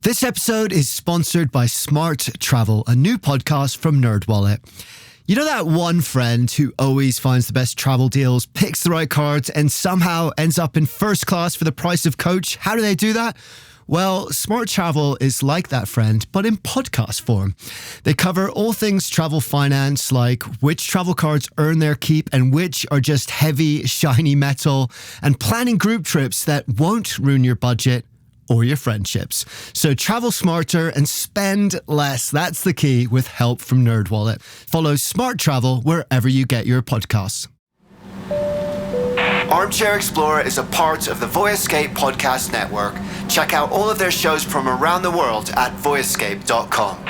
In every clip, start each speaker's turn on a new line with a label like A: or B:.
A: This episode is sponsored by Smart Travel, a new podcast from NerdWallet. You know that one friend who always finds the best travel deals, picks the right cards, and somehow ends up in first class for the price of coach? How do they do that? Well, Smart Travel is like that friend, but in podcast form. They cover all things travel finance, like which travel cards earn their keep and which are just heavy, shiny metal, and planning group trips that won't ruin your budget or your friendships. So travel smarter and spend less. That's the key with help from NerdWallet. Follow Smart Travel wherever you get your podcasts. Armchair-Explorer is a part of the Voyescape podcast network. Check out all of their shows from around the world at voyescape.com.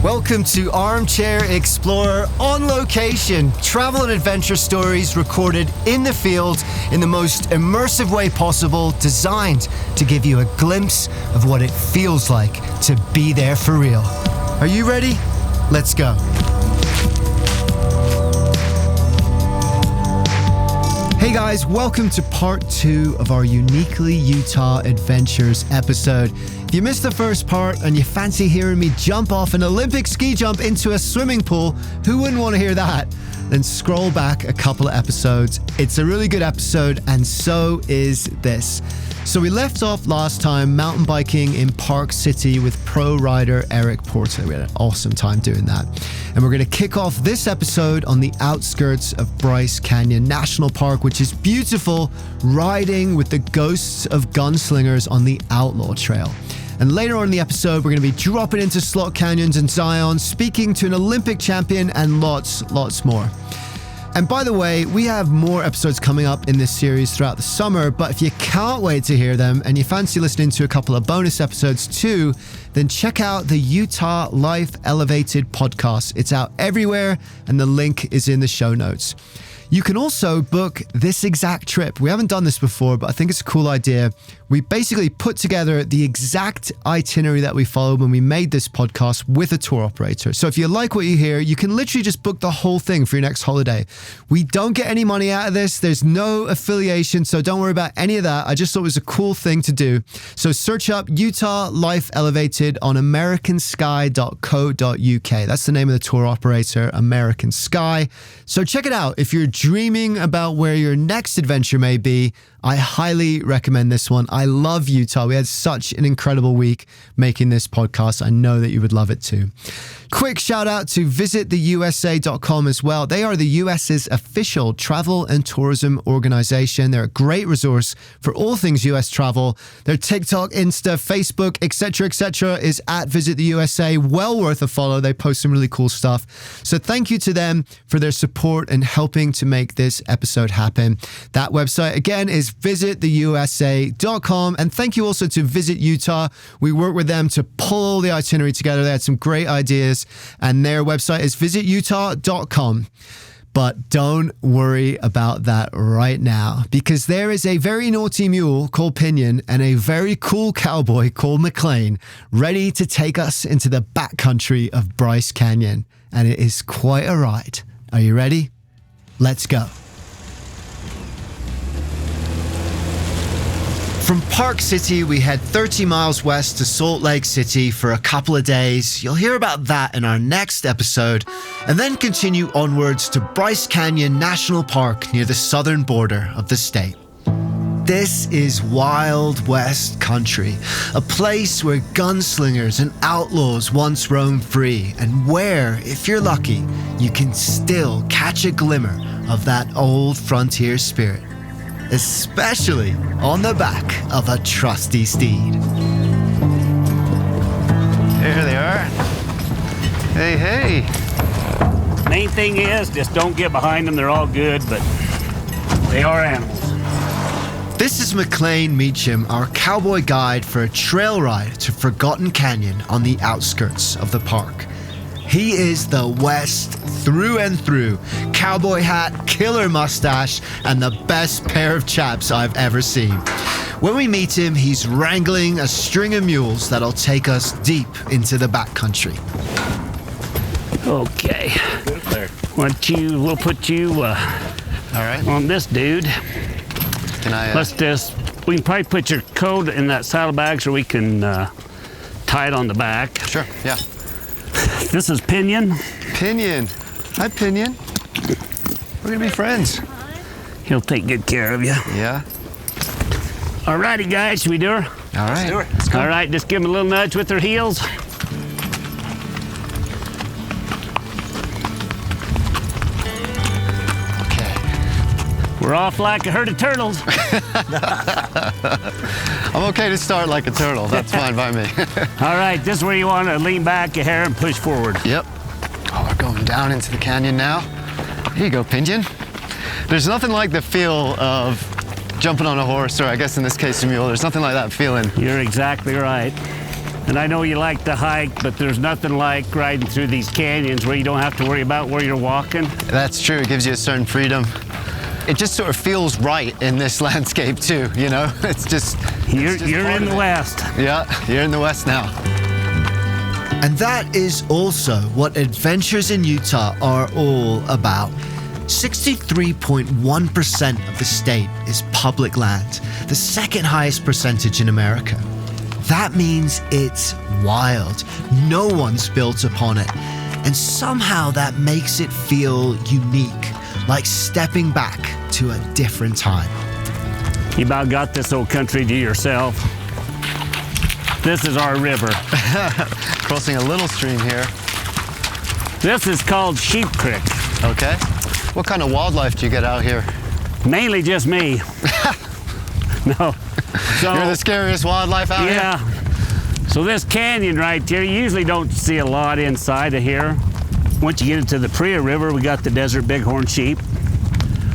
A: Welcome to Armchair Explorer on location. Travel and adventure stories recorded in the field in the most immersive way possible, designed to give you a glimpse of what it feels like to be there for real. Are you ready? Let's go. Hey guys, welcome to part 2 of our Uniquely Utah Adventures episode. If you missed the first part and you fancy hearing me jump off an Olympic ski jump into a swimming pool, who wouldn't want to hear that? Then scroll back a couple of episodes. It's a really good episode, and so is this. So we left off last time mountain biking in Park City with pro rider Eric Porter. We had an awesome time doing that. And we're going to kick off this episode on the outskirts of Bryce Canyon National Park, which is beautiful, riding with the ghosts of gunslingers on the Outlaw Trail. And later on in the episode, we're going to be dropping into slot canyons and Zion, speaking to an Olympic champion, and lots more. And by the way, we have more episodes coming up in this series throughout the summer, but if you can't wait to hear them and you fancy listening to a couple of bonus episodes too, then check out the Utah Life Elevated podcast. It's out everywhere, and the link is in the show notes. You can also book this exact trip. We haven't done this before, but I think it's a cool idea. We basically put together the exact itinerary that we followed when we made this podcast with a tour operator. So if you like what you hear, you can literally just book the whole thing for your next holiday. We don't get any money out of this. There's no affiliation, so don't worry about any of that. I just thought it was a cool thing to do. So search up Utah Life Elevated on americansky.co.uk. That's the name of the tour operator, American Sky. So check it out. If you're dreaming about where your next adventure may be, I highly recommend this one. I love Utah. We had such an incredible week making this podcast. I know that you would love it too. Quick shout out to visittheusa.com as well. They are the US's official travel and tourism organization. They're a great resource for all things US travel. Their TikTok, Insta, Facebook, etc. is at Visit the USA. Well worth a follow. They post some really cool stuff. So thank you to them for their support and helping to make this episode happen. That website again is visittheusa.com. And thank you also to Visit Utah. We worked with them to pull the itinerary together. They had some great ideas, and their website is visitutah.com. But don't worry about that right now, because there is a very naughty mule called Pinion and a very cool cowboy called McLean ready to take us into the backcountry of Bryce Canyon. And it is quite a ride. Are you ready? Let's go. From Park City, we head 30 miles west to Salt Lake City for a couple of days. You'll hear about that in our next episode, and then continue onwards to Bryce Canyon National Park near the southern border of the state. This is Wild West country, a place where gunslingers and outlaws once roamed free, and where, if you're lucky, you can still catch a glimmer of that old frontier spirit, especially on the back of a trusty steed.
B: There they are. Hey.
C: Main thing is, just don't get behind them. They're all good, but they are animals.
A: This is McLean Meacham, our cowboy guide for a trail ride to Forgotten Canyon on the outskirts of the park. He is the West through and through. Cowboy hat, killer mustache, and the best pair of chaps I've ever seen. When we meet him, he's wrangling a string of mules that'll take us deep into the backcountry.
C: Okay. We'll put you
B: All right.
C: on this dude.
B: Can I?
C: We can probably put your coat in that saddlebag so we can tie it on the back.
B: Sure. Yeah.
C: This is Pinion.
B: Pinion. Hi, Pinion. We're gonna be friends.
C: He'll take good care of you.
B: Yeah.
C: Alrighty, guys, should we do her?
B: All right.
C: Let's go. All right, just give them a little nudge with their heels.
B: Okay.
C: We're off like a herd of turtles.
B: I'm okay to start like a turtle. That's fine by me.
C: All right, this is where you want to lean back a hair and push forward.
B: Yep. Oh, we're going down into the canyon now. Here you go, Pinion. There's nothing like the feel of jumping on a horse, or I guess in this case a mule. There's nothing like that feeling.
C: You're exactly right. And I know you like to hike, but there's nothing like riding through these canyons where you don't have to worry about where you're walking.
B: That's true. It gives you a certain freedom. It just sort of feels right in this landscape too, you know? It's just
C: You're in the West.
B: Yeah, you're in the West now.
A: And that is also what adventures in Utah are all about. 63.1% of the state is public land, the second highest percentage in America. That means it's wild. No one's built upon it. And somehow that makes it feel unique, like stepping back to a different time.
C: You about got this old country to yourself. This is our river.
B: Crossing a little stream here.
C: This is called Sheep Creek.
B: Okay. What kind of wildlife do you get out here?
C: Mainly just me. No. So,
B: You're the scariest wildlife out here?
C: Yeah. So this canyon right here, you usually don't see a lot inside of here. Once you get into the Priya River, we got the desert bighorn sheep.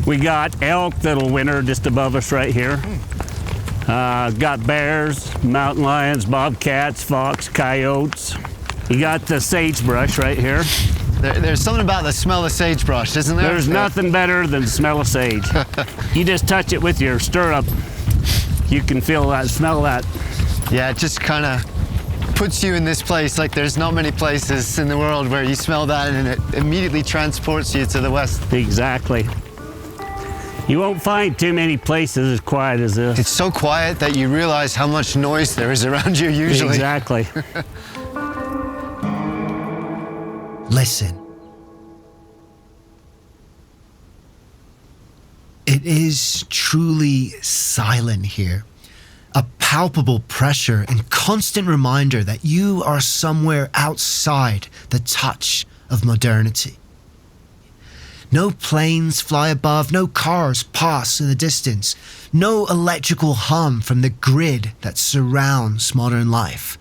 C: We got elk that'll winter just above us right here. Got bears, mountain lions, bobcats, fox, coyotes. You got the sagebrush right here.
B: There's something about the smell of sagebrush, isn't there?
C: There's nothing better than the smell of sage. You just touch it with your stirrup. You can feel that, smell that.
B: Yeah, it just kind of puts you in this place. Like there's not many places in the world where you smell that and it immediately transports you to the West.
C: Exactly. You won't find too many places as quiet as this.
B: It's so quiet that you realize how much noise there is around you usually.
C: Exactly.
A: Listen. It is truly silent here. A palpable pressure and constant reminder that you are somewhere outside the touch of modernity. No planes fly above, no cars pass in the distance, no electrical hum from the grid that surrounds modern life.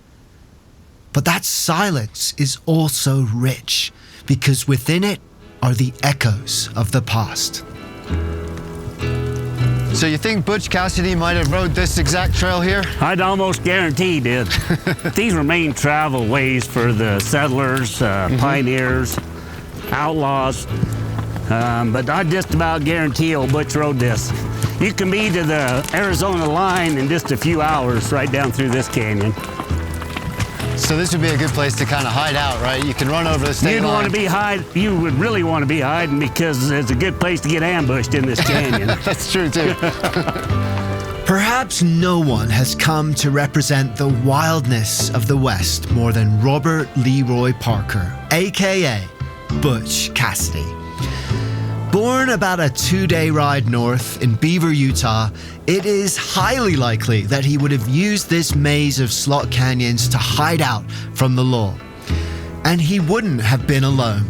A: But that silence is also rich, because within it are the echoes of the past.
B: So you think Butch Cassidy might have rode this exact trail here?
C: I'd almost guarantee he did. These were main travel ways for the settlers, pioneers, outlaws. But I just about guarantee old Butch rode this. You can be to the Arizona line in just a few hours right down through this canyon.
B: So this would be a good place to kind of hide out, right? You can run over the state line.
C: You would really want to be hiding because it's a good place to get ambushed in this canyon.
B: That's true too.
A: Perhaps no one has come to represent the wildness of the West more than Robert Leroy Parker, aka Butch Cassidy. Born about a 2-day ride north in Beaver, Utah, it is highly likely that he would have used this maze of slot canyons to hide out from the law. And he wouldn't have been alone.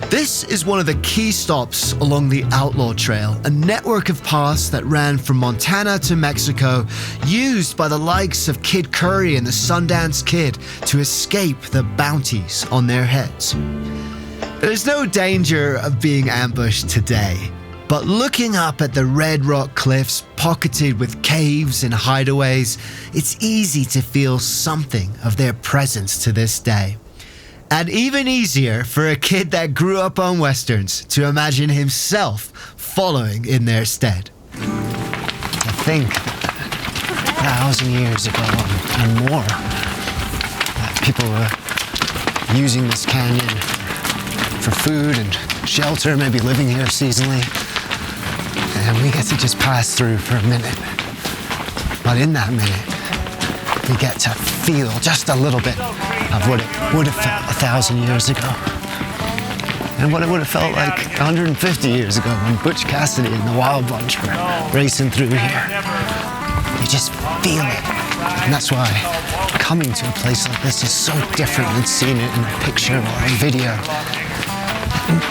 A: This is one of the key stops along the Outlaw Trail, a network of paths that ran from Montana to Mexico, used by the likes of Kid Curry and the Sundance Kid to escape the bounties on their heads. There's no danger of being ambushed today, but looking up at the red rock cliffs pocketed with caves and hideaways, it's easy to feel something of their presence to this day. And even easier for a kid that grew up on Westerns to imagine himself following in their stead.
B: I think 1,000 years ago and more, people were using this canyon for food and shelter, maybe living here seasonally. get to just pass through for a minute. But in that minute, you get to feel just a little bit of what it would have felt 1,000 years ago. And what it would have felt like 150 years ago when Butch Cassidy and the Wild Bunch were racing through here. You just feel it. And that's why coming to a place like this is so different than seeing it in a picture or a video.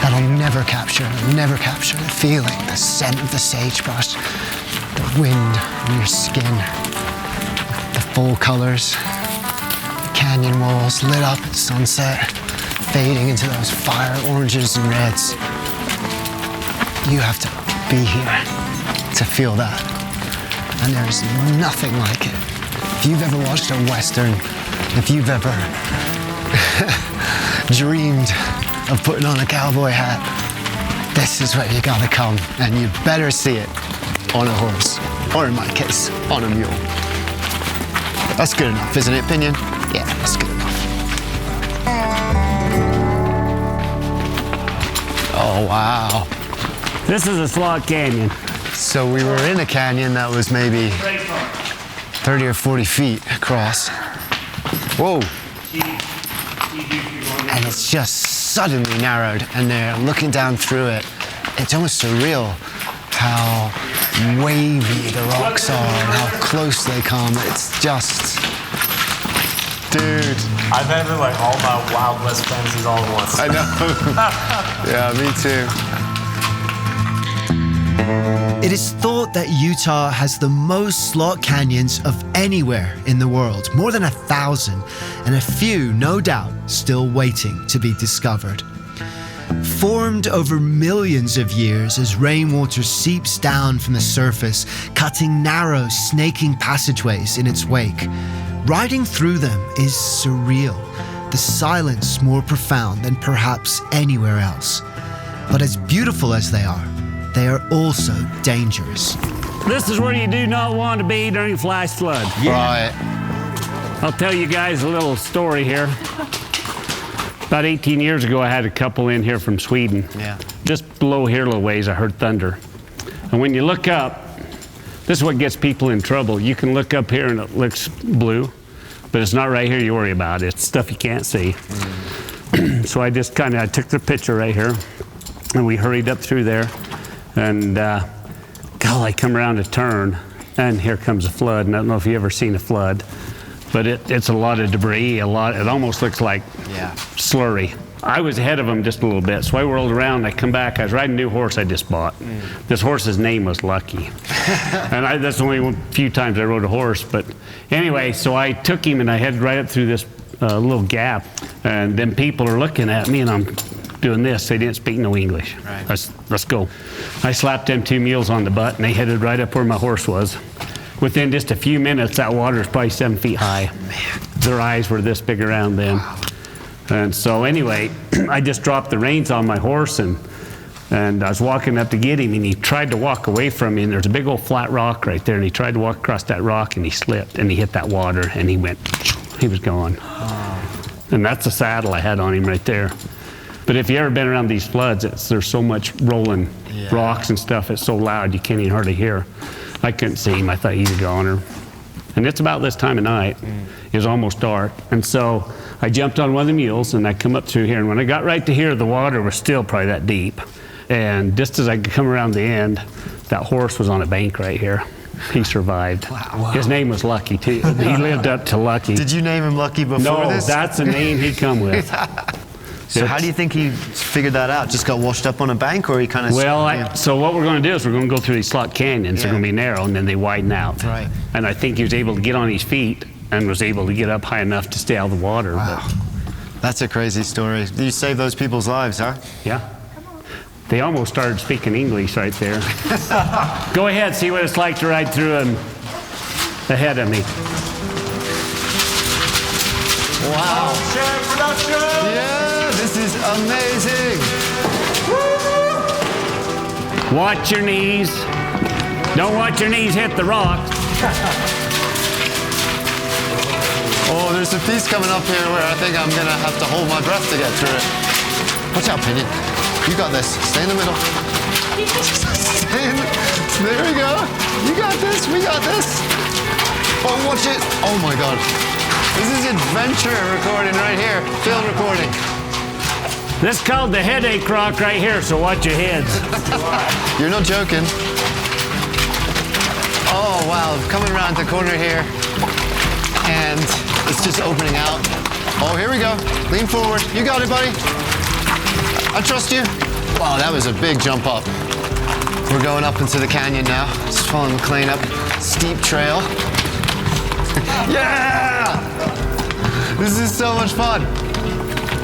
B: That'll never capture the feeling, the scent of the sagebrush, the wind on your skin, the full colors, canyon walls lit up at sunset, fading into those fire oranges and reds. You have to be here to feel that. And there is nothing like it. If you've ever watched a Western, if you've ever dreamed of putting on a cowboy hat, this is where you gotta come, and you better see it on a horse, or in my case, on a mule. That's good enough, isn't it, Pinion? Yeah, that's good enough. Oh, wow.
C: This is a slot canyon.
B: So we were in a canyon that was maybe 30 or 40 feet across. Whoa. And it's just suddenly narrowed, and they're looking down through it. It's almost surreal how wavy the rocks are and how close they come. It's just, dude.
D: I've had like all my Wild West fantasies all at once.
B: I know. Yeah, me too.
A: It is thought that Utah has the most slot canyons of anywhere in the world, more than 1,000, and a few, no doubt, still waiting to be discovered. Formed over millions of years as rainwater seeps down from the surface, cutting narrow, snaking passageways in its wake, riding through them is surreal, the silence more profound than perhaps anywhere else. But as beautiful as they are also dangerous.
C: This is where you do not want to be during flash flood.
B: Right.
C: I'll tell you guys a little story here. About 18 years ago, I had a couple in here from Sweden.
B: Yeah.
C: Just below here a little ways, I heard thunder. And when you look up, this is what gets people in trouble. You can look up here and it looks blue, but it's not right here you worry about. It's stuff you can't see. So I just I took the picture right here, and we hurried up through there. And I come around a turn, and here comes a flood. And I don't know if you've ever seen a flood, but it's a lot of debris, it almost looks like slurry. I was ahead of them just a little bit, so I whirled around, I come back, I was riding a new horse I just bought. This horse's name was Lucky. And that's the only few times I rode a horse, but anyway, so I took him and I headed right up through this little gap, and then people are looking at me and I'm doing this. They didn't speak no English.
B: Right.
C: Let's go. I slapped them two mules on the butt and they headed right up where my horse was. Within just a few minutes, that water is probably 7 feet high.
B: Man.
C: Their eyes were this big around then.
B: Wow.
C: And so anyway, I just dropped the reins on my horse and I was walking up to get him, and he tried to walk away from me, and there's a big old flat rock right there, and he tried to walk across that rock and he slipped and he hit that water and he was gone. And that's the saddle I had on him right there. But if you ever been around these floods, there's so much rolling rocks and stuff, it's so loud you can't even hardly hear. I couldn't see him, I thought he was a goner. And it's about this time of night, it was almost dark. And so I jumped on one of the mules and I come up through here, and when I got right to here, the water was still probably that deep. And just as I could come around the end, that horse was on a bank right here. He survived.
B: Wow.
C: His name was Lucky too. He lived up to Lucky.
B: Did you name him Lucky before this?
C: No, that's the name he come with.
B: So how do you think he figured that out? Just got washed up on a bank, or he kind of...
C: So what we're going to do is we're going to go through these slot canyons. They're going to be narrow, and then they widen out.
B: Right.
C: And I think he was able to get on his feet and was able to get up high enough to stay out of the water.
B: Wow. That's a crazy story. You saved those people's lives, huh?
C: Yeah. They almost started speaking English right there. Go ahead, see what it's like to ride through them ahead of me.
B: Wow. Yeah, this is amazing.
C: Watch your knees. Don't watch your knees hit the rock.
B: Oh, there's a piece coming up here where I think I'm going to have to hold my breath to get through it. Watch out, Pinion. You got this. Stay in the middle. There We got this. Oh, watch it. Oh my God. This is adventure recording right here. Film recording.
C: This is called the headache rock right here, so watch your heads.
B: You're not joking. Oh wow, coming around the corner here. And it's just opening out. Oh, here we go. Lean forward. You got it, buddy. I trust you. Wow, that was a big jump up. We're going up into the canyon now. Just following McLean up. Steep trail. Yeah! This is so much fun.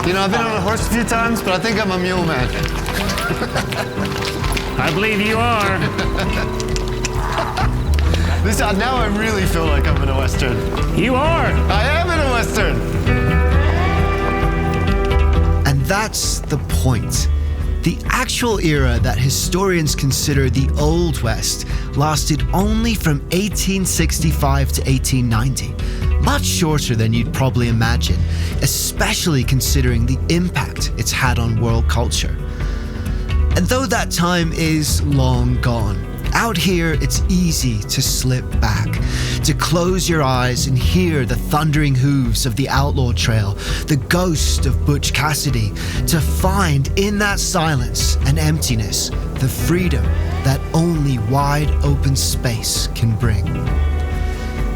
B: You know, I've been on a horse a few times, but I think I'm a mule man.
C: I believe you are.
B: Now I really feel like I'm in a Western.
C: You are.
B: I am in a Western.
A: And that's the point. The actual era that historians consider the Old West lasted only from 1865 to 1890. Much shorter than you'd probably imagine, especially considering the impact it's had on world culture. And though that time is long gone, out here it's easy to slip back, to close your eyes and hear the thundering hooves of the outlaw trail, the ghost of Butch Cassidy, to find in that silence and emptiness the freedom that only wide open space can bring.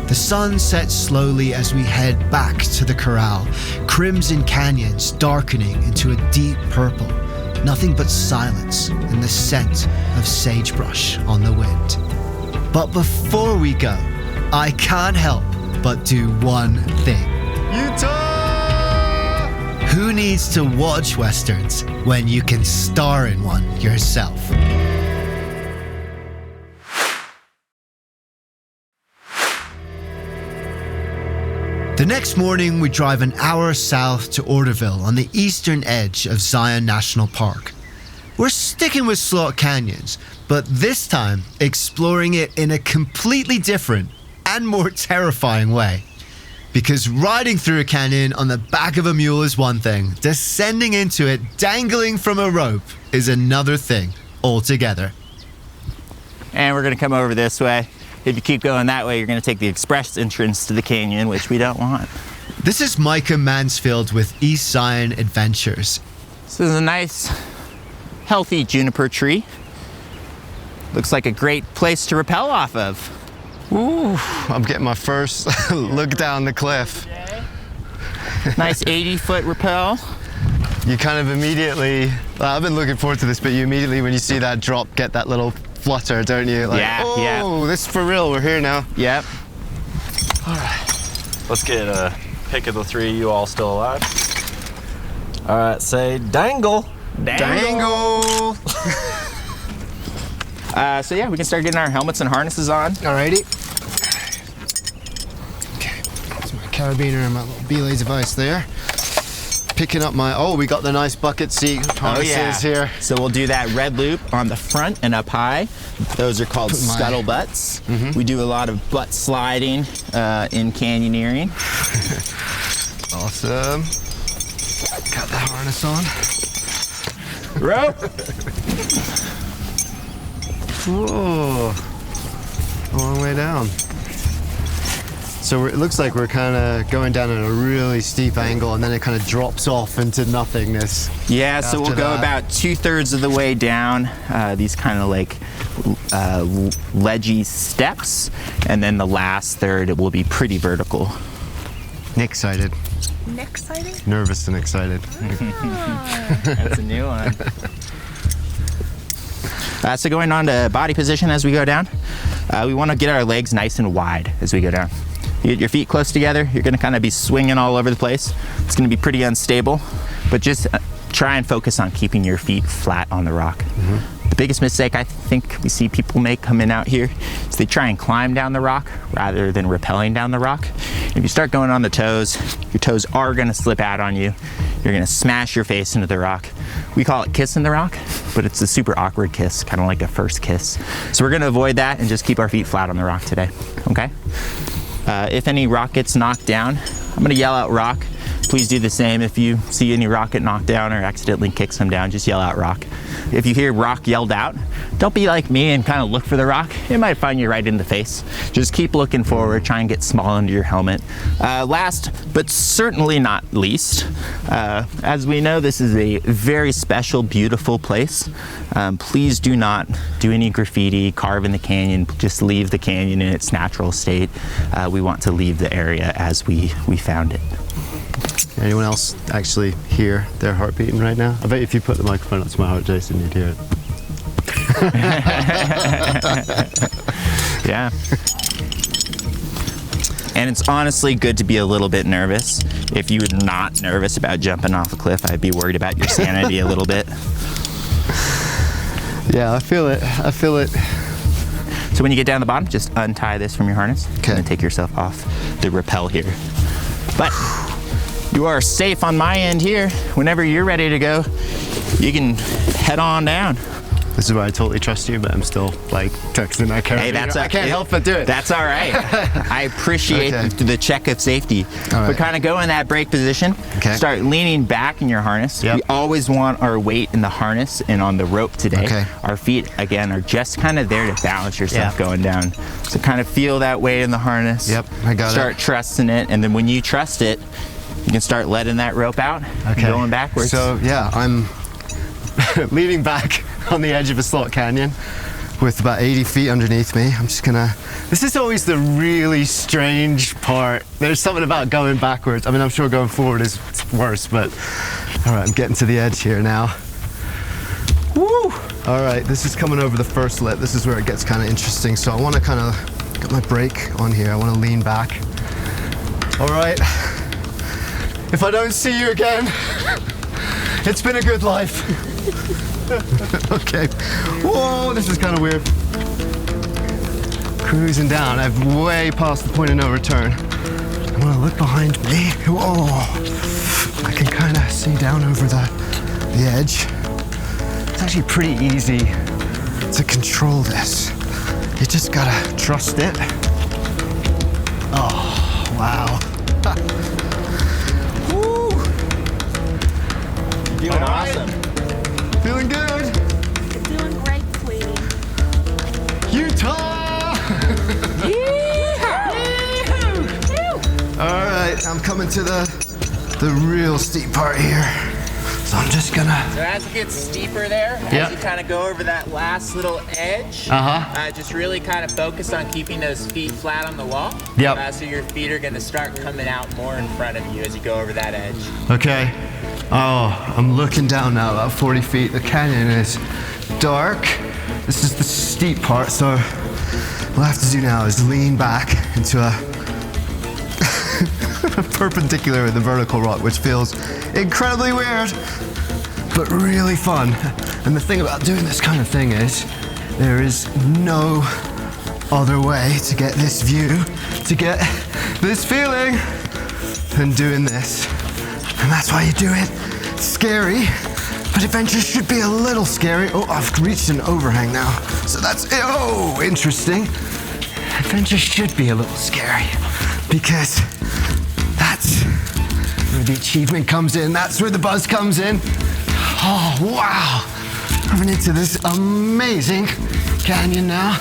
A: The sun sets slowly as we head back to the corral, crimson canyons darkening into a deep purple, nothing but silence and the scent of sagebrush on the wind. But before we go, I can't help but do one thing.
B: Utah!
A: Who needs to watch Westerns when you can star in one yourself? The next morning, we drive an hour south to Orderville on the eastern edge of Zion National Park. We're sticking with slot canyons, but this time exploring it in a completely different and more terrifying way. Because riding through a canyon on the back of a mule is one thing, descending into it dangling from a rope is another thing altogether.
E: And we're gonna come over this way. If you keep going that way, you're gonna take the express entrance to the canyon, which we don't want.
A: This is Micah Mansfield with East Zion Adventures.
E: This is a nice, healthy juniper tree. Looks like a great place to rappel off of.
B: Ooh, I'm getting my first look down the cliff.
E: Nice 80-foot rappel.
B: You kind of immediately, I've been looking forward to this, but you immediately, when you see that drop, get that little flutter, don't you? Like, oh, this is for real, we're here now.
E: Yep.
D: All right, let's get a pick of the three of you all still alive. All right, say dangle.
B: Dangle!
E: So yeah, we can start getting our helmets and harnesses on.
B: Alrighty. Okay, that's my carabiner and my little belays of ice there. Picking up my, we got the nice bucket seat harnesses here.
E: So we'll do that red loop on the front and up high. Those are called scuttle butts. Mm-hmm. We do a lot of butt sliding in canyoneering.
B: Awesome. Got the harness on.
E: Rope.
B: Whoa. A long way down. So it looks like we're kind of going down at a really steep angle and then it kind of drops off into nothingness.
E: Yeah, so we'll go about 2/3 of the way down these kind of like ledgy steps, and then the last third it will be pretty vertical.
B: Excited.
F: Excited?
B: Nervous and excited.
E: That's a new one. So going on to body position as we go down, we want to get our legs nice and wide as we go down. You get your feet close together, you're going to kind of be swinging all over the place. It's going to be pretty unstable, but just try and focus on keeping your feet flat on the rock. Mm-hmm. The biggest mistake I think we see people make coming out here is they try and climb down the rock rather than rappelling down the rock. If you start going on the toes, your toes are going to slip out on you. You're going to smash your face into the rock. We call it kissing the rock, but it's a super awkward kiss, kind of like a first kiss. So we're going to avoid that and just keep our feet flat on the rock today, okay? If any rock gets knocked down, I'm going to yell out rock. Please do the same. If you see any rock get knocked down or accidentally kick some down, just yell out rock. If you hear rock yelled out, don't be like me and kind of look for the rock. It might find you right in the face. Just keep looking forward, try and get small under your helmet. Last, but certainly not least, as we know, this is a very special, beautiful place. Please do not do any graffiti, carve in the canyon, just leave the canyon in its natural state. We want to leave the area as we found it.
B: Anyone else actually hear their heart beating right now? I bet if you put the microphone up to my heart, Jason, you'd hear it.
E: Yeah. And it's honestly good to be a little bit nervous. If you were not nervous about jumping off a cliff, I'd be worried about your sanity a little bit.
B: Yeah, I feel it. I feel it.
E: So when you get down the bottom, just untie this from your harness and take yourself off the rappel here. But you are safe on my end here. Whenever you're ready to go, you can head on down.
B: This is where I totally trust you, but I'm still like texting. I can't help but do it.
E: That's all right. I appreciate the check of safety. But kind of go in that brake position. Start leaning back in your harness. We always want our weight in the harness and on the rope today. Our feet, again, are just kind of there to balance yourself going down. So kind of feel that weight in the harness.
B: I got it.
E: Start trusting it, and then when you trust it, you can start letting that rope out, going backwards.
B: So yeah, I'm leaning back on the edge of a slot canyon with about 80 feet underneath me. I'm just gonna, this is always the really strange part. There's something about going backwards. I mean, I'm sure going forward is worse, but all right, I'm getting to the edge here now. Woo! All right, this is coming over the first lip. This is where it gets kind of interesting. So I wanna kind of get my brake on here. I wanna lean back. All right, if I don't see you again, it's been a good life. Okay. Whoa, this is kind of weird. Cruising down. I've way past the point of no return. I'm gonna look behind me. Whoa. I can kind of see down over the edge. It's actually pretty easy to control this. You just gotta trust it. Oh, wow. Woo.
E: Doing awesome.
B: Feeling good.
F: You're doing great, sweetie.
B: Utah! All right, I'm coming to the real steep part here. So I'm just gonna.
E: So as it gets steeper there, as you kind of go over that last little edge, just really kind of focus on keeping those feet flat on the wall. So your feet are gonna start coming out more in front of you as you go over that edge.
B: Okay. Oh, I'm looking down now about 40 feet. The canyon is dark. This is the steep part, so what I have to do now is lean back into a perpendicular with the vertical rock, which feels incredibly weird, but really fun. And the thing about doing this kind of thing is there is no other way to get this view, to get this feeling than doing this. And that's why you do it. It's scary, but adventure should be a little scary. Oh, I've reached an overhang now. So that's, oh, interesting. Adventure should be a little scary because that's where the achievement comes in. That's where the buzz comes in. Oh, wow. Coming into this amazing canyon now.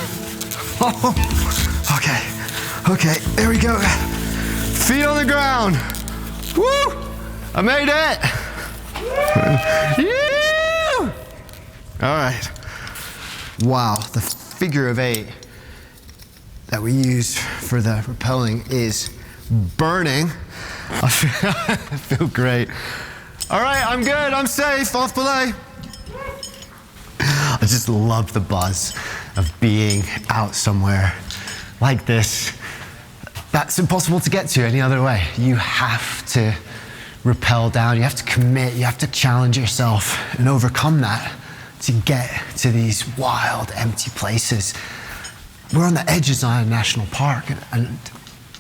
B: Oh, okay, there we go. Feet on the ground. Woo! I made it! Yeah! All right. Wow, the figure of 8 that we use for the rappelling is burning. I feel great. All right, I'm good, I'm safe, off belay. I just love the buzz of being out somewhere like this. That's impossible to get to any other way. You have to rappel down, you have to commit, you have to challenge yourself and overcome that to get to these wild, empty places. We're on the edges of a national park and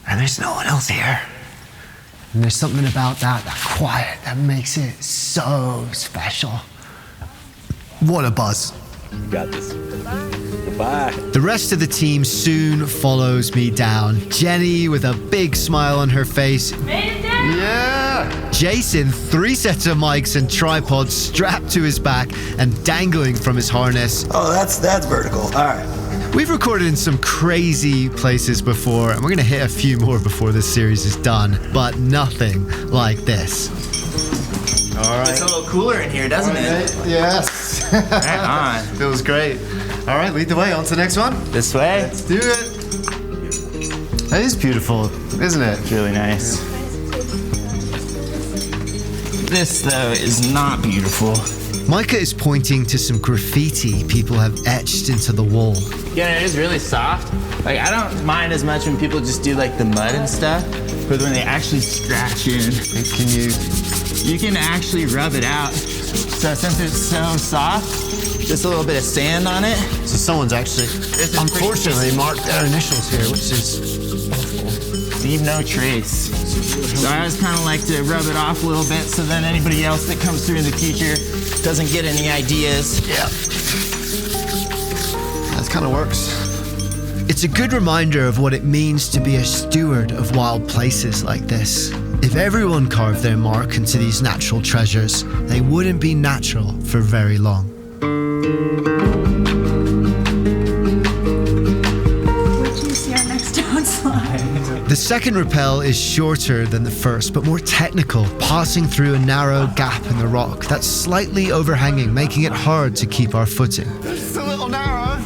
B: there's no one else here. And there's something about that quiet, that makes it so special. What a buzz.
D: You got this. Goodbye.
A: The rest of the team soon follows me down. Jenny with a big smile on her face.
F: Made it down!
A: Yeah! Jason, 3 sets of mics and tripods strapped to his back and dangling from his harness.
B: Oh, that's vertical. All right.
A: We've recorded in some crazy places before, and we're going to hit a few more before this series is done, but nothing like this. All right.
E: It's a little cooler in here, doesn't it?
A: Yes.
E: Right on.
A: Feels great. All right, lead the way. On to the next one.
E: This way.
A: Let's do it. That is beautiful, isn't it?
E: It's really nice. This, though, is not beautiful.
A: Micah is pointing to some graffiti people have etched into the wall.
E: Yeah, it is really soft. Like, I don't mind as much when people just do like the mud and stuff, but when they actually scratch in, you can actually rub it out. So since it's so soft, just a little bit of sand on it.
A: So someone's actually, unfortunately, marked their initials here, which is
E: leave no trace. So I always kind of like to rub it off a little bit so then anybody else that comes through in the future doesn't get any ideas.
A: Yeah. That kind of works. It's a good reminder of what it means to be a steward of wild places like this. If everyone carved their mark into these natural treasures, they wouldn't be natural for very long.
F: Where do you see our next downslide?
A: The second rappel is shorter than the first, but more technical, passing through a narrow gap in the rock that's slightly overhanging, making it hard to keep our footing.
B: It's a little narrow.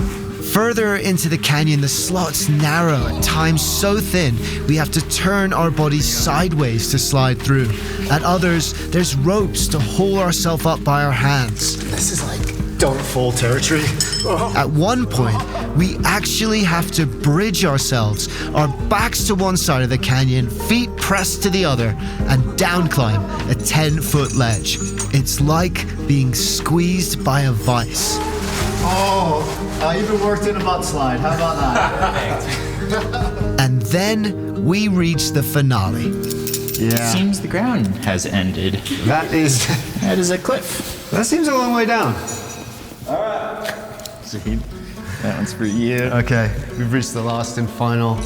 A: Further into the canyon, the slot's narrow, at times so thin, we have to turn our bodies sideways to slide through. At others, there's ropes to haul ourselves up by our hands.
B: This is like don't fall territory.
A: At one point, we actually have to bridge ourselves, our backs to one side of the canyon, feet pressed to the other, and down climb a 10-foot ledge. It's like being squeezed by a vice.
B: Oh, I even worked in a mudslide. How about that?
A: And then we reach the finale.
B: Yeah.
E: Seems the ground has ended.
B: That is
E: a cliff.
B: That seems a long way down.
E: See, that one's for you.
A: Okay, we've reached the last and final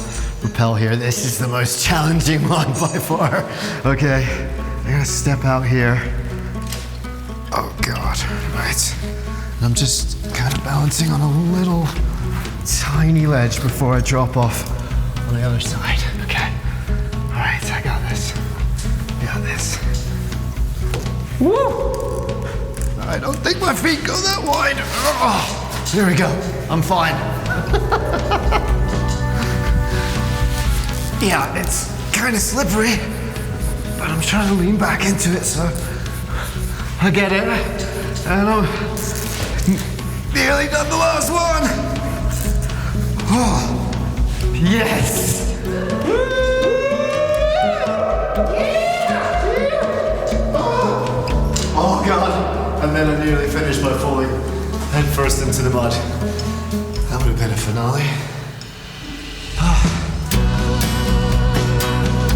A: rappel here. This is the most challenging one by far. Okay, I'm gonna step out here. Oh God, right. I'm just kind of balancing on a little tiny ledge before I drop off on the other side. Okay, all right, I got this. Got this. Woo! I don't think my feet go that wide. Oh. There we go. I'm fine. Yeah, it's kind of slippery, but I'm trying to lean back into it, so I get it. And I'm nearly done the last one. Oh, yes. Oh God. And then I nearly finished by falling head first into the mud. That would have been a finale.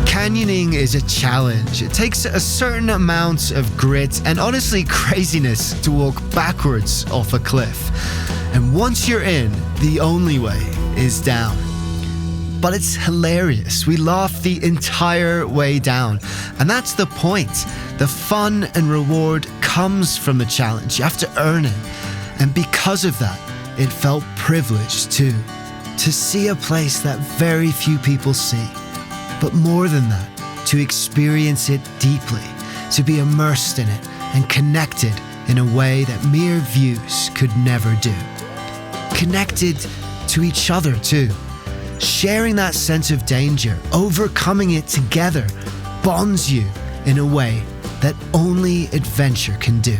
A: Canyoning is a challenge. It takes a certain amount of grit and honestly craziness to walk backwards off a cliff. And once you're in, the only way is down. But it's hilarious. We laugh the entire way down. And that's the point. The fun and reward comes from the challenge. You have to earn it. And because of that, it felt privileged too, to see a place that very few people see. But more than that, to experience it deeply, to be immersed in it and connected in a way that mere views could never do. Connected to each other too. Sharing that sense of danger, overcoming it together, bonds you in a way that only adventure can do.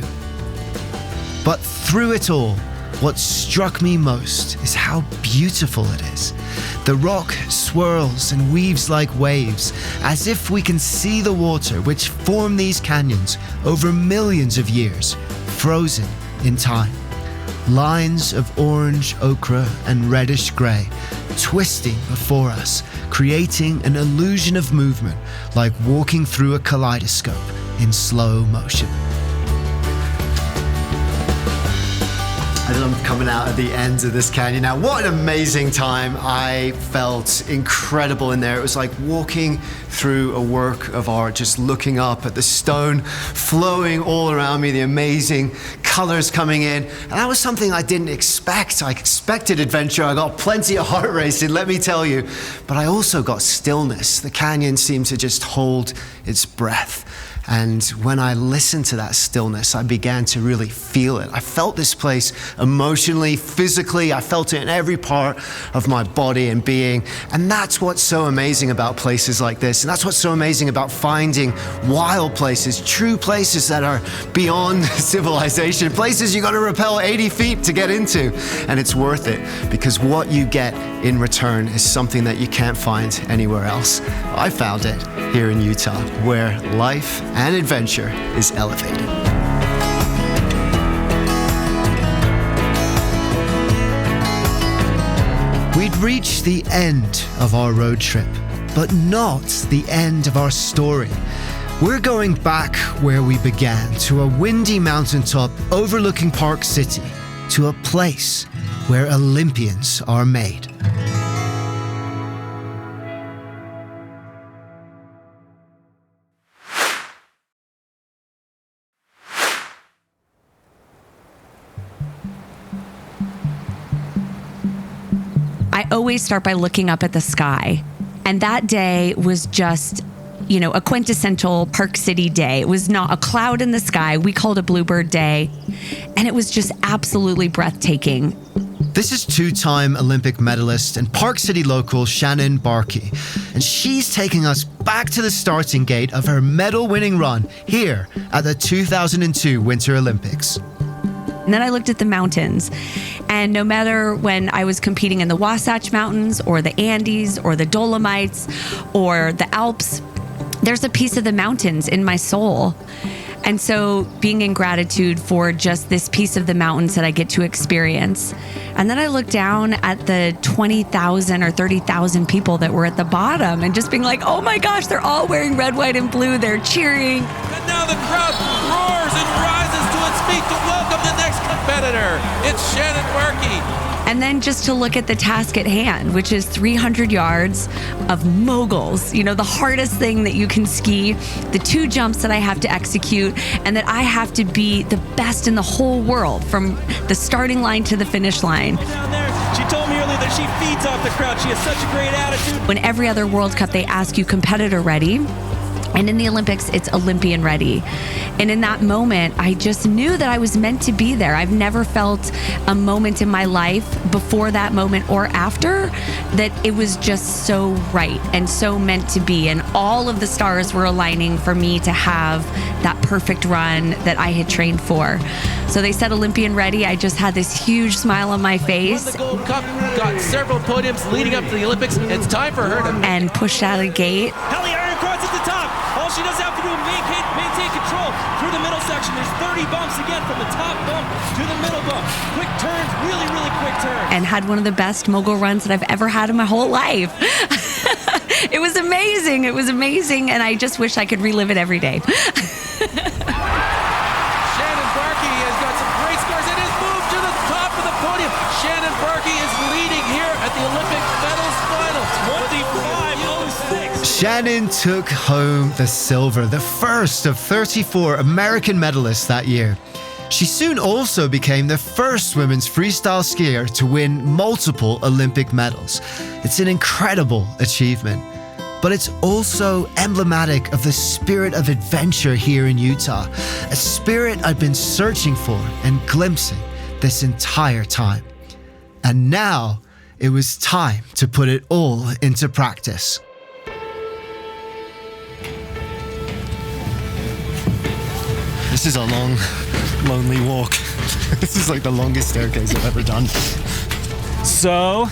A: But through it all, what struck me most is how beautiful it is. The rock swirls and weaves like waves, as if we can see the water which formed these canyons over millions of years, frozen in time. Lines of orange, ochre, and reddish grey twisting before us, creating an illusion of movement like walking through a kaleidoscope in slow motion.
E: I
A: awesome coming out at the ends of this canyon. Now, what an amazing time. I felt incredible in there. It was like walking through a work of art, just looking up at the stone flowing all around me, the amazing colors coming in. And that was something I didn't expect. I expected adventure. I got plenty of heart racing, let me tell you. But I also got stillness. The canyon seemed to just hold its breath. And when I listened to that stillness, I began to really feel it. I felt this place emotionally, physically. I felt it in every part of my body and being. And that's what's so amazing about places like this. And that's what's so amazing about finding wild places, true places that are beyond civilization, places you got to rappel 80 feet to get into. And it's worth it because what you get in return is something that you can't find anywhere else. I found it here in Utah, where life and adventure is elevated. We'd reached the end of our road trip, but not the end of our story. We're going back where we began, to a windy mountaintop overlooking Park City, to a place where Olympians are made.
G: I always start by looking up at the sky. And that day was just, a quintessential Park City day. It was not a cloud in the sky. We called it Bluebird Day. And it was just absolutely breathtaking.
A: This is two-time Olympic medalist and Park City local Shannon Barkey. And she's taking us back to the starting gate of her medal-winning run here at the 2002 Winter Olympics.
G: And then I looked at the mountains, and no matter when I was competing in the Wasatch Mountains or the Andes or the Dolomites or the Alps, there's a piece of the mountains in my soul. And so being in gratitude for just this piece of the mountains that I get to experience. And then I looked down at the 20,000 or 30,000 people that were at the bottom and just being like, oh my gosh, they're all wearing red, white, and blue. They're cheering.
H: And now the crowd roars and rises to its feet to welcome the next competitor. It's Shannon Barkey.
G: And then just to look at the task at hand, which is 300 yards of moguls, the hardest thing that you can ski, the 2 jumps that I have to execute, and that I have to be the best in the whole world from the starting line to the finish line.
H: Down there, she told me earlier that she feeds off the crowd. She has such a great attitude.
G: When every other World Cup, they ask you competitor ready. And in the Olympics, it's Olympian ready. And in that moment, I just knew that I was meant to be there. I've never felt a moment in my life before that moment or after that it was just so right and so meant to be. And all of the stars were aligning for me to have that perfect run that I had trained for. So they said Olympian ready. I just had this huge smile on my face.
H: Won the Gold Cup, got several podiums leading up to the Olympics. It's time for her to...
G: And pushed out a gate.
H: Helly Ironcross at the top. All she does have to do is maintain control through the middle section. There's 30 bumps again from the top bump to the middle bump. Quick turns, really, really quick turns.
G: And had one of the best mogul runs that I've ever had in my whole life. It was amazing. It was amazing. And I just wish I could relive it every day.
H: Shannon Barkey has got some great scores and has moved to the top of the podium. Shannon Barkey is leading here at the Olympic medals final. 25:06.
A: Shannon took home the silver, the first of 34 American medalists that year. She soon also became the first women's freestyle skier to win multiple Olympic medals. It's an incredible achievement, but it's also emblematic of the spirit of adventure here in Utah, a spirit I've been searching for and glimpsing this entire time. And now it was time to put it all into practice. This is a long, lonely walk. This is like the longest staircase I've ever done.
I: So,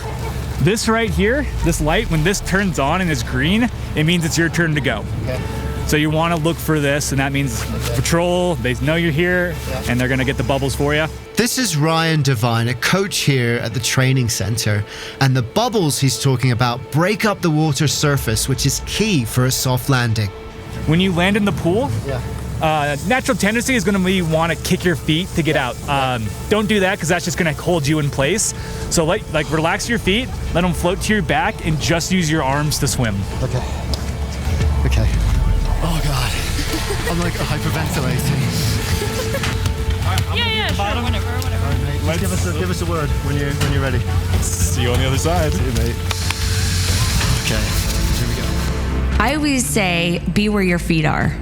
I: this right here, this light, when this turns on and is green, it means it's your turn to go.
A: Okay.
I: So you want to look for this, and that means patrol, they know you're here, and they're gonna get the bubbles for you.
A: This is Ryan Devine, a coach here at the training center, and the bubbles he's talking about break up the water surface, which is key for a soft landing.
I: When you land in the pool, Natural tendency is going to be want to kick your feet to get out. Don't do that because that's just going to hold you in place. So like relax your feet, let them float to your back, and just use your arms to swim.
A: Okay. Oh God, I'm like hyperventilating.
F: Yeah, sure, whatever.
A: All right, mate. Give us a word when you're ready.
I: See you on the other side.
A: See you, mate. Okay, here we go.
G: I always say, be where your feet are.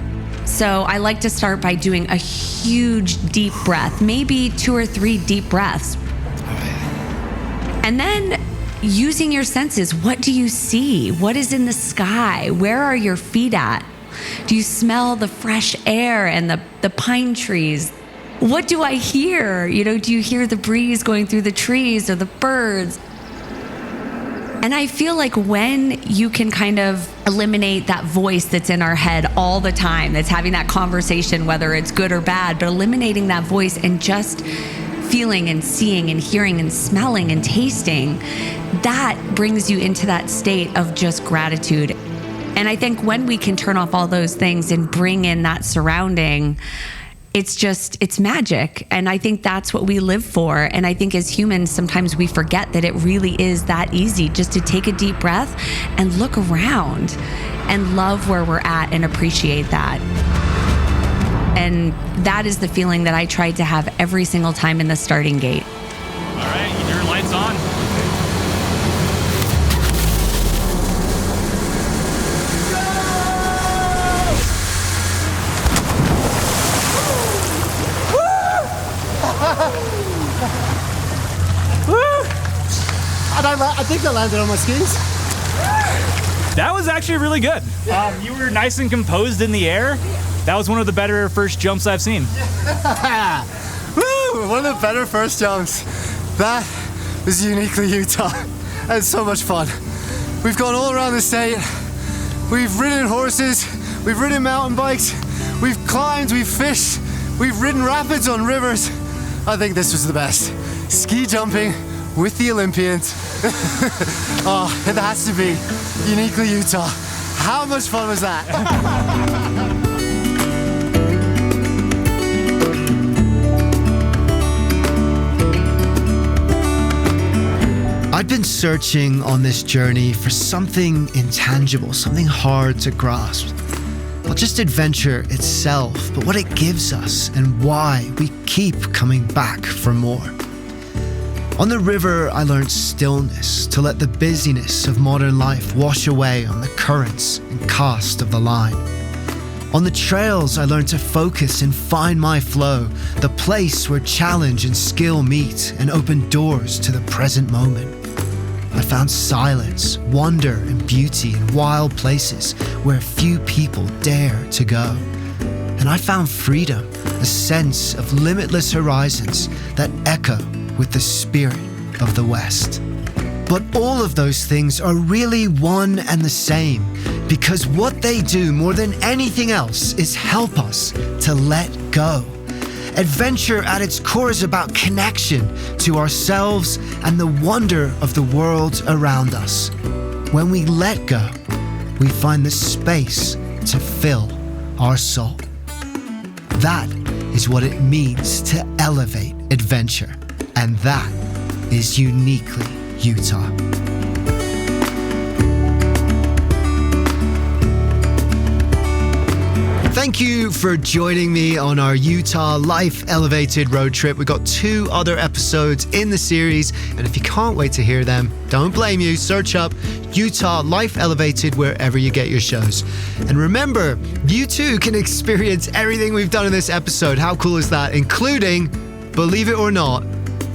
G: So I like to start by doing a huge deep breath, maybe 2 or 3 deep breaths. And then using your senses. What do you see? What is in the sky? Where are your feet at? Do you smell the fresh air and the pine trees? What do I hear? Do you hear the breeze going through the trees or the birds? And I feel like when you can kind of eliminate that voice that's in our head all the time, that's having that conversation, whether it's good or bad, but eliminating that voice and just feeling and seeing and hearing and smelling and tasting, that brings you into that state of just gratitude. And I think when we can turn off all those things and bring in that surrounding, it's magic. And I think that's what we live for. And I think as humans, sometimes we forget that it really is that easy just to take a deep breath and look around and love where we're at and appreciate that. And that is the feeling that I tried to have every single time in the starting gate.
I: All right, your light's on.
A: I think I landed on my skis.
I: That was actually really good. You were nice and composed in the air. That was one of the better first jumps I've seen.
A: Woo! One of the better first jumps. That was uniquely Utah. That was so much fun. We've gone all around the state. We've ridden horses. We've ridden mountain bikes. We've climbed. We've fished. We've ridden rapids on rivers. I think this was the best. Ski jumping with the Olympians. Oh, it has to be uniquely Utah. How much fun was that? I'd been searching on this journey for something intangible, something hard to grasp. Not just adventure itself, but what it gives us and why we keep coming back for more. On the river, I learned stillness, to let the busyness of modern life wash away on the currents and cast of the line. On the trails, I learned to focus and find my flow, the place where challenge and skill meet and open doors to the present moment. I found silence, wonder, and beauty in wild places where few people dare to go. And I found freedom, a sense of limitless horizons that echo with the spirit of the West. But all of those things are really one and the same, because what they do more than anything else is help us to let go. Adventure at its core is about connection to ourselves and the wonder of the world around us. When we let go, we find the space to fill our soul. That is what it means to elevate adventure, and that is uniquely Utah. Thank you for joining me on our Utah Life Elevated road trip. We've got 2 other episodes in the series, and if you can't wait to hear them, don't blame you. Search up Utah Life Elevated wherever you get your shows. And remember, you too can experience everything we've done in this episode. How cool is that? Including, believe it or not,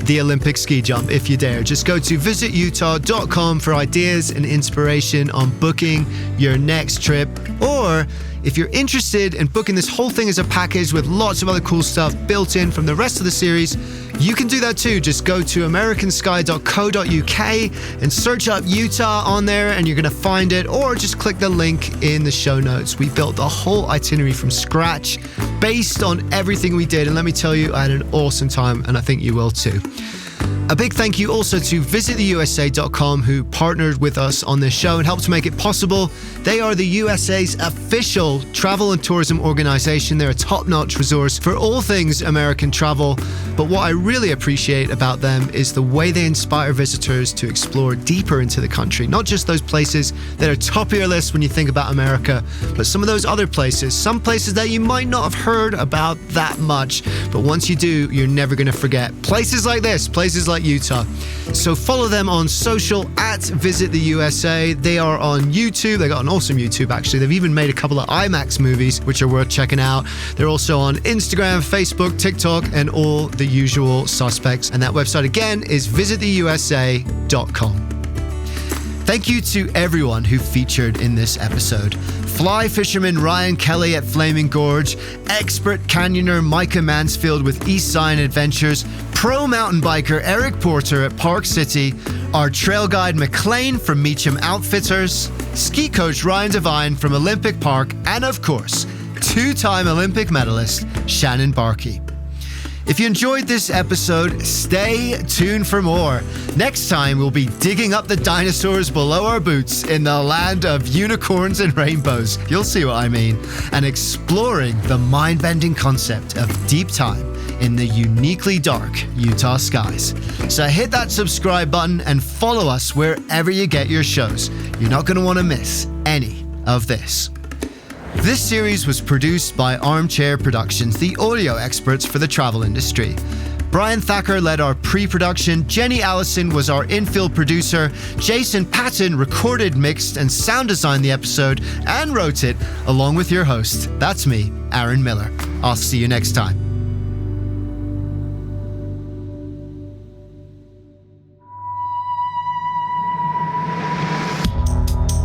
A: the Olympic ski jump, if you dare. Just go to visitutah.com for ideas and inspiration on booking your next trip. Or if you're interested in booking this whole thing as a package with lots of other cool stuff built in from the rest of the series, you can do that too. Just go to americansky.co.uk and search up Utah on there and you're going to find it, or just click the link in the show notes. We built the whole itinerary from scratch based on everything we did, and let me tell you, I had an awesome time, and I think you will too. A big thank you also to visittheusa.com, who partnered with us on this show and helped to make it possible. They are the USA's official travel and tourism organization. They're a top-notch resource for all things American travel. But what I really appreciate about them is the way they inspire visitors to explore deeper into the country. Not just those places that are top of your list when you think about America, but some of those other places, some places that you might not have heard about that much. But once you do, you're never going to forget. Places like this, places like Utah. So follow them on social at Visit the USA. They are on YouTube. They got an awesome YouTube, actually. They've even made a couple of IMAX movies, which are worth checking out. They're also on Instagram, Facebook, TikTok, and all the usual suspects. And that website again is visittheusa.com. Thank you to everyone who featured in this episode. Fly fisherman Ryan Kelly at Flaming Gorge, expert canyoner Micah Mansfield with East Zion Adventures, pro mountain biker Eric Porter at Park City, our trail guide McLean from Meacham Outfitters, ski coach Ryan Devine from Olympic Park, and of course, two-time Olympic medalist Shannon Barkey. If you enjoyed this episode, stay tuned for more. Next time, we'll be digging up the dinosaurs below our boots in the land of unicorns and rainbows. You'll see what I mean. And exploring the mind-bending concept of deep time in the uniquely dark Utah skies. So hit that subscribe button and follow us wherever you get your shows. You're not going to want to miss any of this. This series was produced by Armchair Productions, the audio experts for the travel industry. Brian Thacker led our pre-production, Jenny Allison was our infill producer, Jason Patton recorded, mixed, and sound designed the episode and wrote it, along with your host. That's me, Aaron Miller. I'll see you next time.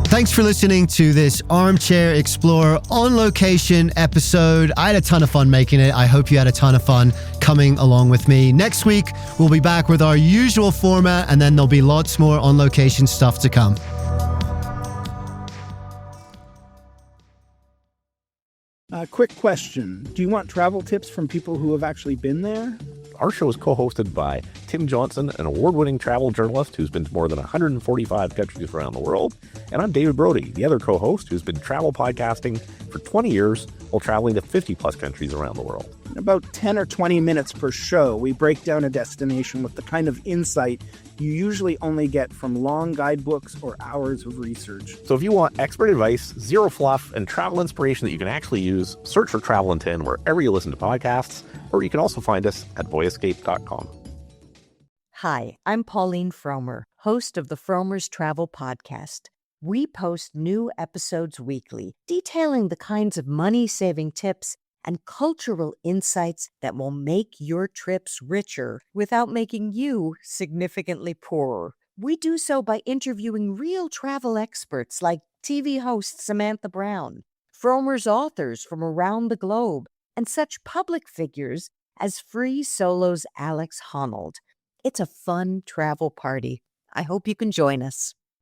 A: Thanks for listening to this Armchair Explorer on location episode. I had a ton of fun making it. I hope you had a ton of fun coming along with me. Next week, we'll be back with our usual format, and then there'll be lots more on location stuff to come.
J: Quick question. Do you want travel tips from people who have actually been there?
K: Our show is co-hosted by Tim Johnson, an award-winning travel journalist who's been to more than 145 countries around the world. And I'm David Brody, the other co-host who's been travel podcasting for 20 years while traveling to 50-plus countries around the world.
J: In about 10 or 20 minutes per show, we break down a destination with the kind of insight you usually only get from long guidebooks or hours of research.
K: So if you want expert advice, zero fluff, and travel inspiration that you can actually use, search for Travel in 10 wherever you listen to podcasts, or you can also find us at boyescape.com.
L: Hi, I'm Pauline Fromer, host of the Fromer's Travel Podcast. We post new episodes weekly, detailing the kinds of money-saving tips and cultural insights that will make your trips richer without making you significantly poorer. We do so by interviewing real travel experts like TV host Samantha Brown, Fromer's authors from around the globe, and such public figures as Free Solo's Alex Honnold. It's a fun travel party. I hope you can join us.